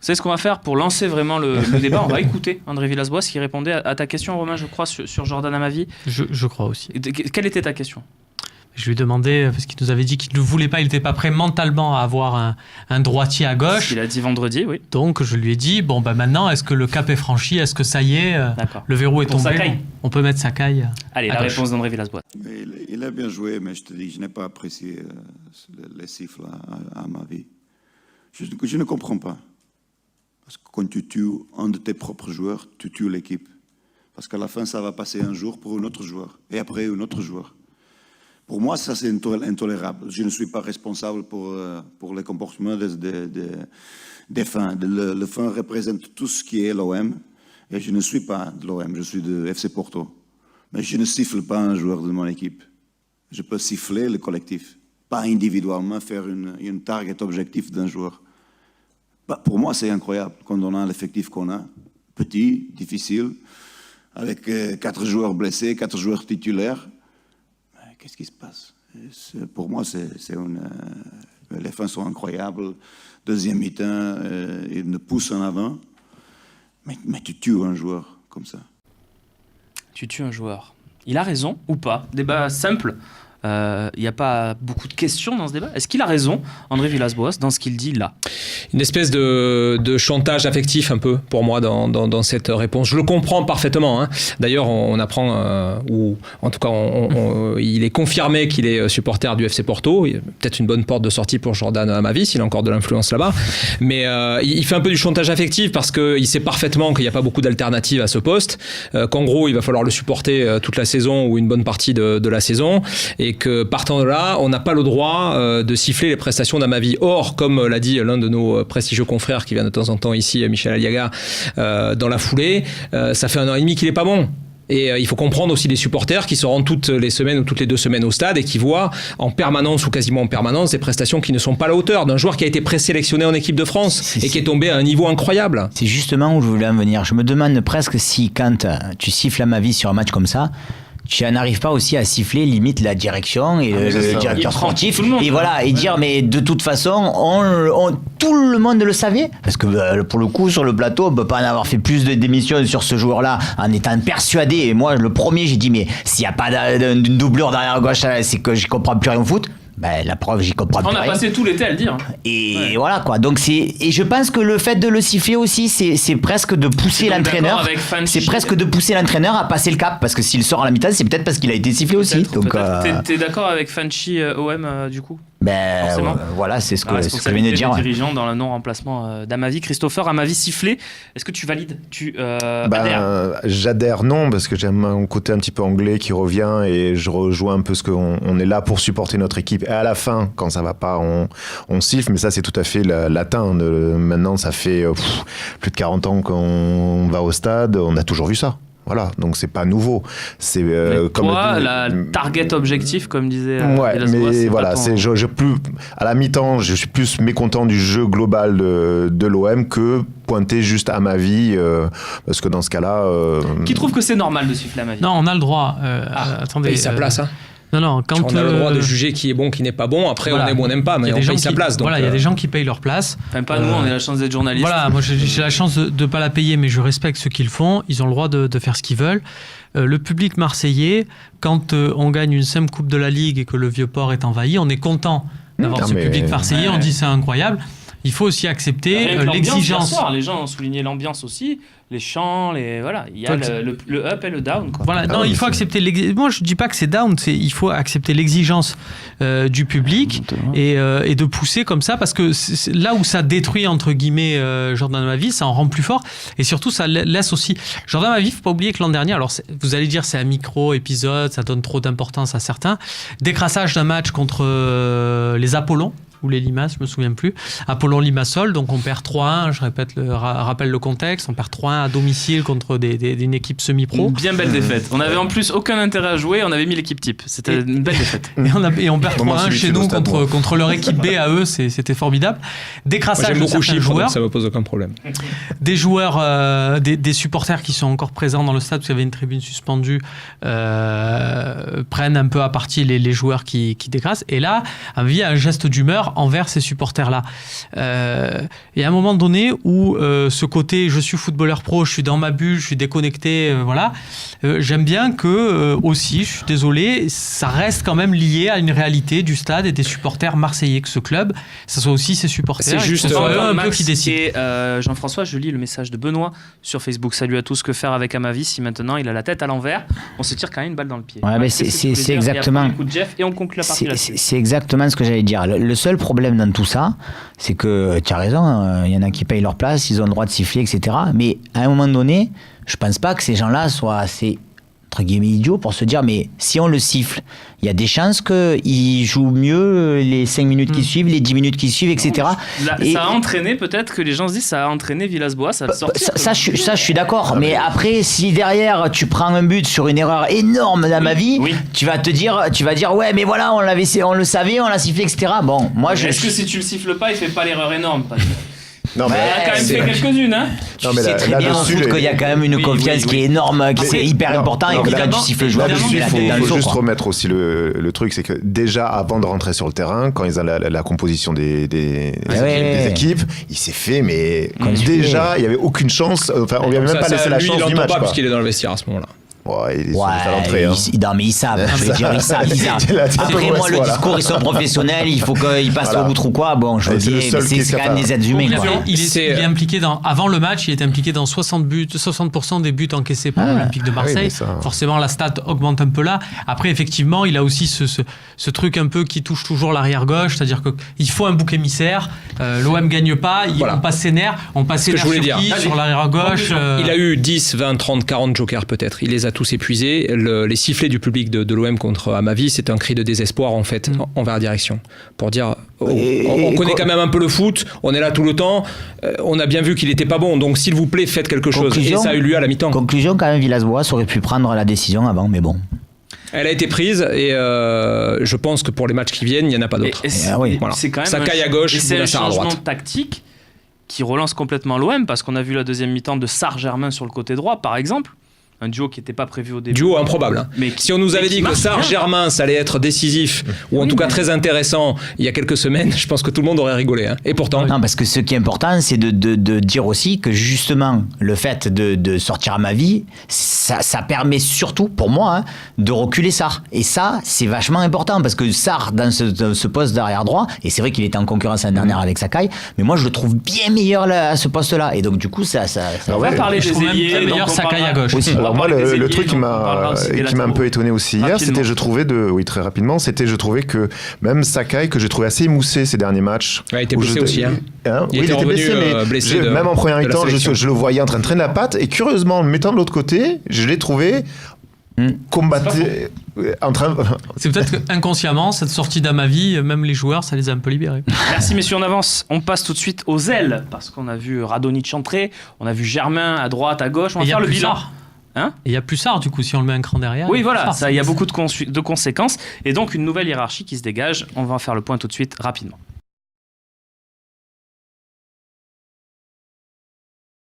C'est ce qu'on va faire pour lancer vraiment le débat. On va écouter André Villas-Boas qui répondait à ta question, Romain, je crois, sur Jordan Amavi. Je crois aussi. Quelle était ta question ? Je lui ai demandé, parce qu'il nous avait dit qu'il ne voulait pas, il n'était pas prêt mentalement à avoir un droitier à gauche. Il a dit vendredi, oui. Donc je lui ai dit, maintenant, est-ce que le cap est franchi ? Est-ce que ça y est, le verrou est tombé ? On peut mettre Sakai. Allez, la réponse d'André Villas-Boas. Il a bien joué, mais je te dis, je n'ai pas apprécié les siffles à ma vie. Je ne comprends pas. Parce que quand tu tues un de tes propres joueurs, tu tues l'équipe. Parce qu'à la fin, ça va passer un jour pour un autre joueur, et après un autre joueur. Pour moi, ça, c'est intolérable. Je ne suis pas responsable pour les comportements des fans. Le fan représente tout ce qui est l'OM. Et je ne suis pas de l'OM, je suis de FC Porto. Mais je ne siffle pas un joueur de mon équipe. Je peux siffler le collectif. Pas individuellement faire une target objectif d'un joueur. Pour moi, c'est incroyable. Quand on a l'effectif qu'on a, petit, difficile, avec 4 joueurs blessés, 4 joueurs titulaires, qu'est-ce qui se passe? Pour moi, les fins sont incroyables. Deuxième mi-temps, ils nous poussent en avant. Mais tu tues un joueur comme ça. Tu tues un joueur. Il a raison ou pas? Débat simple. Il n'y a pas beaucoup de questions dans ce débat. Est-ce qu'il a raison, André Villas-Boas, dans ce qu'il dit là? Une espèce de chantage affectif un peu pour moi dans cette réponse. Je le comprends parfaitement. Hein. D'ailleurs, on apprend, ou en tout cas, il est confirmé qu'il est supporter du FC Porto. Il y a peut-être une bonne porte de sortie pour Jordan Amavi, s'il a encore de l'influence là-bas. Mais il fait un peu du chantage affectif parce qu'il sait parfaitement qu'il n'y a pas beaucoup d'alternatives à ce poste, qu'en gros, il va falloir le supporter toute la saison ou une bonne partie de la saison. Et que partant de là, on n'a pas le droit de siffler les prestations d'Amavi. Or, comme l'a dit l'un de nos prestigieux confrères qui vient de temps en temps ici, Michel Aliaga, dans la foulée, ça fait 1 an et demi qu'il n'est pas bon. Et il faut comprendre aussi les supporters qui se rendent toutes les semaines ou toutes les 2 semaines au stade et qui voient en permanence ou quasiment en permanence des prestations qui ne sont pas à la hauteur d'un joueur qui a été présélectionné en équipe de France et qui est tombé à un niveau incroyable. C'est justement où je voulais en venir. Je me demande presque si quand tu siffles Amavi sur un match comme ça, tu n'arrives pas aussi à siffler limite la direction et le directeur sportif et voilà et dire mais de toute façon tout le monde le savait parce que pour le coup sur le plateau on peut pas en avoir fait plus de démissions sur ce joueur-là en étant persuadé, et moi le premier j'ai dit mais s'il n'y a pas d'une doublure derrière gauche c'est que je comprends plus rien au foot. La preuve, j'y comprends plus rien. On a passé tout l'été à le dire. Et voilà quoi. Donc et je pense que le fait de le siffler aussi, c'est presque de pousser l'entraîneur. C'est presque de pousser l'entraîneur à passer le cap, parce que s'il sort à la mi-temps, c'est peut-être parce qu'il a été sifflé aussi. Donc t'es d'accord avec Fanchi OM du coup? Voilà, c'est ce que je viens de dire. Dirigeant dans le non-remplacement d'Amavi, Christopher Amavi sifflé. Est-ce que tu valides? Tu adhères? J'adhère non, parce que j'aime un côté un petit peu anglais qui revient et je rejoins un peu ce qu'on est là pour supporter notre équipe. Et à la fin, quand ça va pas, on siffle, mais ça c'est tout à fait latin. Maintenant, ça fait plus de 40 ans qu'on va au stade, on a toujours vu ça. Voilà, donc c'est pas nouveau. C'est comme toi, la target objectif, comme disait. Mais voilà, à la mi-temps, je suis plus mécontent du jeu global de l'OM que pointer juste à ma vie, parce que dans ce cas-là. Qui trouve que c'est normal de siffler à ma vie? Non, on a le droit. Attendez. Sa place, hein. Non, quand on a le droit de juger qui est bon, qui n'est pas bon. Après, on aime ou on n'aime pas, mais on paye sa place. Il y a des gens qui payent leur place. Enfin, pas nous, on a la chance d'être journalistes. Voilà, moi j'ai la chance de ne pas la payer, mais je respecte ceux qui le font. Ils ont le droit de faire ce qu'ils veulent. Le public marseillais, quand on gagne une 5e Coupe de la Ligue et que le Vieux-Port est envahi, on est content d'avoir ce public marseillais. On dit c'est incroyable. Il faut aussi accepter l'exigence. Les gens ont souligné l'ambiance aussi, les chants, voilà. Il y a le up et le down. Quoi. Voilà, il faut accepter. Moi, je dis pas que c'est down, il faut accepter l'exigence du public et de pousser comme ça, parce que là où ça détruit entre guillemets Jordan Amavi, ça en rend plus fort, et surtout ça laisse aussi. Jordan Amavi, faut pas oublier que l'an dernier, alors vous allez dire c'est un micro-épisode, ça donne trop d'importance à certains. Décrassage d'un match contre les Apollons. Ou les Limaces, je me souviens plus. Apollon Limassol, donc on perd 3-1, je rappelle le contexte, on perd 3-1 à domicile contre une équipe semi-pro. Une bien belle défaite. On n'avait en plus aucun intérêt à jouer, on avait mis l'équipe type. C'était une belle défaite. Et on perd 3-1 chez nous contre leur équipe B à eux, c'était formidable. Décrassage de certains joueurs. Ça me pose aucun problème. Des joueurs, des supporters qui sont encore présents dans le stade, parce qu'il y avait une tribune suspendue, prennent un peu à partie les joueurs qui décrassent. Et là, il y a un geste d'humeur envers ces supporters-là. Et à un moment donné où ce côté je suis footballeur pro, je suis dans ma bulle, je suis déconnecté, voilà, j'aime bien que aussi, je suis désolé, ça reste quand même lié à une réalité du stade et des supporters marseillais, que ce club, ça soit aussi ses supporters. C'est juste un peu qui décide. Et Jean-François, je lis le message de Benoît sur Facebook. Salut à tous, que faire avec Amavi si maintenant il a la tête à l'envers? On se tire quand même une balle dans le pied. Ouais, mais c'est exactement. Et après, Jeff, et on conclut la partie là-dessus. C'est exactement ce que j'allais dire. Le seul problème dans tout ça, c'est que tu as raison, il y en a qui payent leur place, ils ont le droit de siffler, etc. Mais à un moment donné, je pense pas que ces gens-là soient assez, entre guillemets, idiots pour se dire, mais si on le siffle, il y a des chances qu'il joue mieux les 5 minutes qui suivent, les 10 minutes qui suivent, etc. Ça a entraîné, peut-être que les gens se disent, ça a entraîné Villas-Boas à sortir. Ça, je suis d'accord. Mais après, si derrière, tu prends un but sur une erreur énorme d'Amavi, tu vas dire, ouais, mais voilà, on le savait, on l'a sifflé, etc. Bon, moi, est-ce que si tu le siffles pas, il fait pas l'erreur énorme? Non, mais il a quand même fait quelques-unes, hein. Tu sais très bien en foot qu'il y a quand même une confiance qui est énorme, qui c'est hyper important, et que quand tu siffles le joueur, là-dessus, il il faut juste remettre aussi le truc, c'est que déjà avant de rentrer sur le terrain, quand ils ont la composition des équipes, il s'est fait, mais déjà il y avait aucune chance. Enfin, on lui avait même pas laissé la chance du match. Parce qu'il est dans le vestiaire à ce moment-là. Ouais, il est à l'entrée. Non, mais ils savent. Je veux dire, ils savent. Après, moi, le discours, ils sont professionnels. Il faut qu'ils passent au bout ou quoi. Bon, je veux dire, c'est quand même des êtres humains. Il est impliqué avant le match, il est impliqué dans 60% des buts encaissés par l'Olympique de Marseille. Forcément, la stat augmente un peu là. Après, effectivement, il a aussi ce truc un peu qui touche toujours l'arrière-gauche, c'est-à-dire qu'il faut un bouc émissaire. L'OM gagne pas, on passe ses nerfs. On passe ses nerfs sur qui? Sur l'arrière-gauche. Il a eu 10, 20, 30, 40 jokers peut-être. Il les a tous épuisés. Les sifflets du public de l'OM contre Amavi, c'est un cri de désespoir en fait envers la direction. Pour dire, on connaît quand même un peu le foot, on est là tout le temps, on a bien vu qu'il n'était pas bon, donc s'il vous plaît, faites quelque chose. Et ça a eu lieu à la mi-temps. Conclusion, quand même, Villas-Boas aurait pu prendre la décision avant, mais bon. Elle a été prise et je pense que pour les matchs qui viennent, il n'y en a pas d'autres. Voilà. C'est quand même Sakai à gauche, c'est un Sarr à droite. changement tactique qui relance complètement l'OM, parce qu'on a vu la deuxième mi-temps de Sarr-Germain sur le côté droit, par exemple. Un duo qui n'était pas prévu au début. Duo improbable. Hein. Mais si on nous avait dit que Sarr-Germain, ça allait être décisif, ou en tout cas très intéressant, il y a quelques semaines, je pense que tout le monde aurait rigolé. Hein. Et pourtant... Non, parce que ce qui est important, c'est de dire aussi que justement, le fait de sortir Amavi, ça permet surtout, pour moi, de reculer Sarr. Et ça, c'est vachement important, parce que Sarr, dans ce poste d'arrière droit, et c'est vrai qu'il était en concurrence l'année dernière avec Sakai, mais moi, je le trouve bien meilleur là, à ce poste-là. Et donc, du coup, on va parler des ailiers. Meilleur Sakai à gauche. Aussi. Alors moi, le truc qui m'a un peu étonné aussi hier, c'était, je trouvais que même Sakai, que j'ai trouvé assez émoussé ces derniers matchs. Il était blessé aussi. Il était blessé, mais même en première mi-temps, je le voyais en train de traîner la patte, et curieusement, en le mettant de l'autre côté, je l'ai trouvé combattre en train. C'est peut-être qu'inconsciemment, cette sortie d'Amavi, même les joueurs, ça les a un peu libérés. Merci messieurs, on avance. On passe tout de suite aux ailes, parce qu'on a vu Radonjic entrer, on a vu Germain à droite, à gauche. On va faire le bilan. Il y a plus Sarr, du coup, si on le met un cran derrière. Oui, voilà, il y a beaucoup de conséquences. Et donc, une nouvelle hiérarchie qui se dégage. On va en faire le point tout de suite, rapidement.